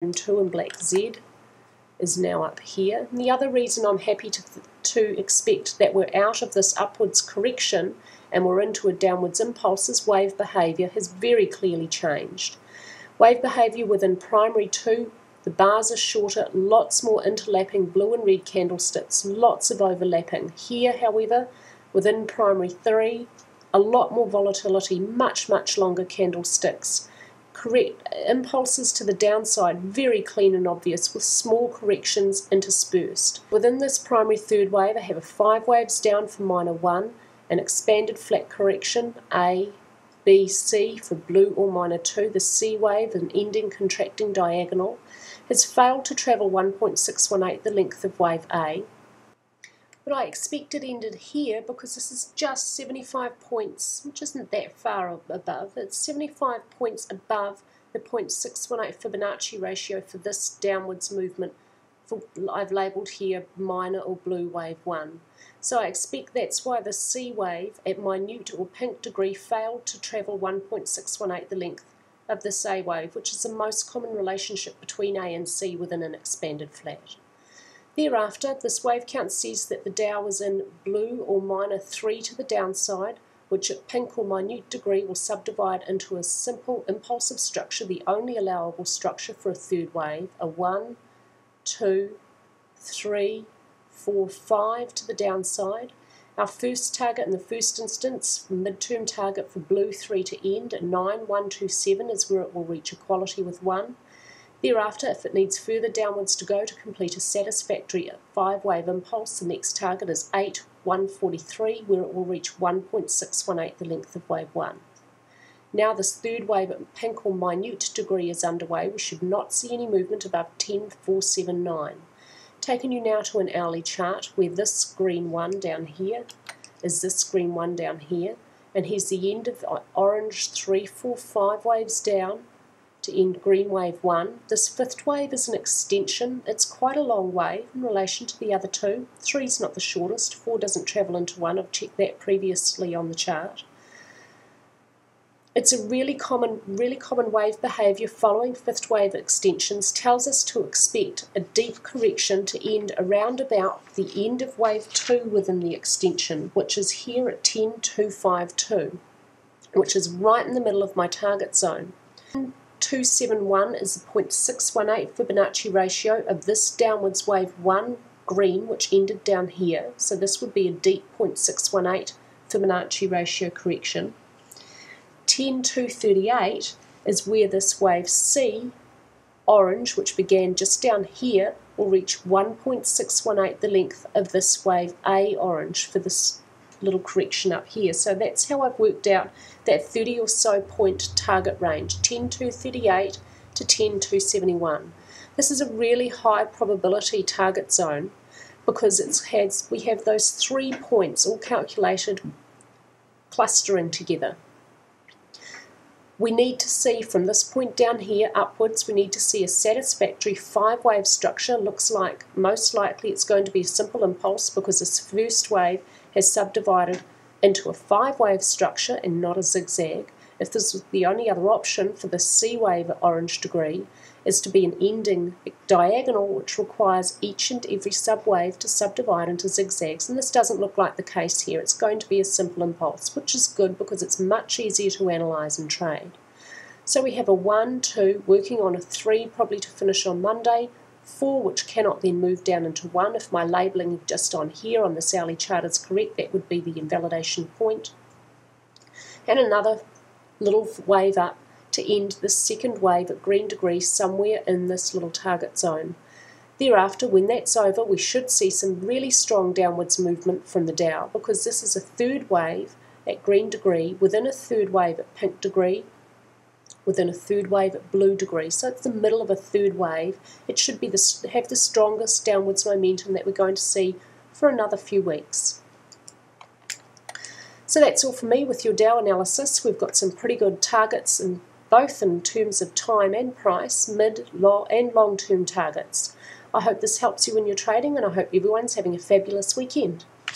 2 and black Z is now up here. And the other reason I'm happy to expect that we're out of this upwards correction and we're into a downwards impulse is wave behaviour has very clearly changed. Wave behaviour within primary 2, the bars are shorter, lots more interlapping blue and red candlesticks, lots of overlapping. Here, however, within primary 3, a lot more volatility, much longer candlesticks. Correct impulses to the downside, very clean and obvious, with small corrections interspersed. Within this primary third wave, I have a 5 waves down for minor 1, an expanded flat correction, A, B, C for blue or minor 2. The C wave, an ending contracting diagonal, has failed to travel 1.618, the length of wave A. But I expect it ended here because this is just 75 points, which isn't that far above. It's 75 points above the 0.618 Fibonacci ratio for this downwards movement. I've labelled here minor or blue wave 1. So I expect that's why the C wave at minute or pink degree failed to travel 1.618, the length of this A wave, which is the most common relationship between A and C within an expanded flat. Thereafter, this wave count says that the Dow is in blue or minor 3 to the downside, which at pink or minute degree will subdivide into a simple impulsive structure, the only allowable structure for a third wave, a 1, 2, 3, 4, 5 to the downside. Our first target in the first instance, midterm target for blue 3 to end at 9,127 is where it will reach equality with 1. Thereafter, if it needs further downwards to go to complete a satisfactory 5-wave impulse, the next target is 8,143, where it will reach 1.618, the length of wave 1. Now this third wave at pink or minute degree is underway. We should not see any movement above 10,479. Taking you now to an hourly chart where this green one down here is this green one down here, and here's the end of the orange 3, 4, 5 waves down to end green wave 1. This fifth wave is an extension. It's quite a long wave in relation to the other two. 3 is not the shortest. 4 doesn't travel into 1. I've checked that previously on the chart. It's a really common wave behaviour following fifth wave extensions. Tells us to expect a deep correction to end around about the end of wave 2 within the extension, which is here at 10,252, which is right in the middle of my target zone. 271 is the 0.618 Fibonacci ratio of this downwards wave 1 green, which ended down here. So this would be a deep 0.618 Fibonacci ratio correction. 10,238 is where this wave C, orange, which began just down here, will reach 1.618, the length of this wave A, orange, for this little correction up here. So that's how I've worked out that 30 or so point target range, 10,238 to 10,271. This is a really high probability target zone because we have those 3 points all calculated clustering together. We need to see from this point down here upwards, we need to see a satisfactory 5-wave structure. Looks like most likely it's going to be a simple impulse because this first wave has subdivided into a 5-wave structure and not a zigzag. If this was the only other option for the C wave at orange degree, is to be an ending diagonal, which requires each and every subwave to subdivide into zigzags, and this doesn't look like the case here. It's going to be a simple impulse, which is good because it's much easier to analyse and trade. So we have a 1, 2, working on a 3, probably to finish on Monday, 4, which cannot then move down into 1. If my labelling just on here on this hourly chart is correct, that would be the invalidation point. And another little wave up to end the second wave at green degree somewhere in this little target zone. Thereafter, when that's over, we should see some really strong downwards movement from the Dow because this is a third wave at green degree, within a third wave at pink degree, within a third wave at blue degree. So it's the middle of a third wave. It should be have the strongest downwards momentum that we're going to see for another few weeks. So that's all for me with your Dow analysis. We've got some pretty good targets both in terms of time and price, mid, low and long-term targets. I hope this helps you in your trading, and I hope everyone's having a fabulous weekend.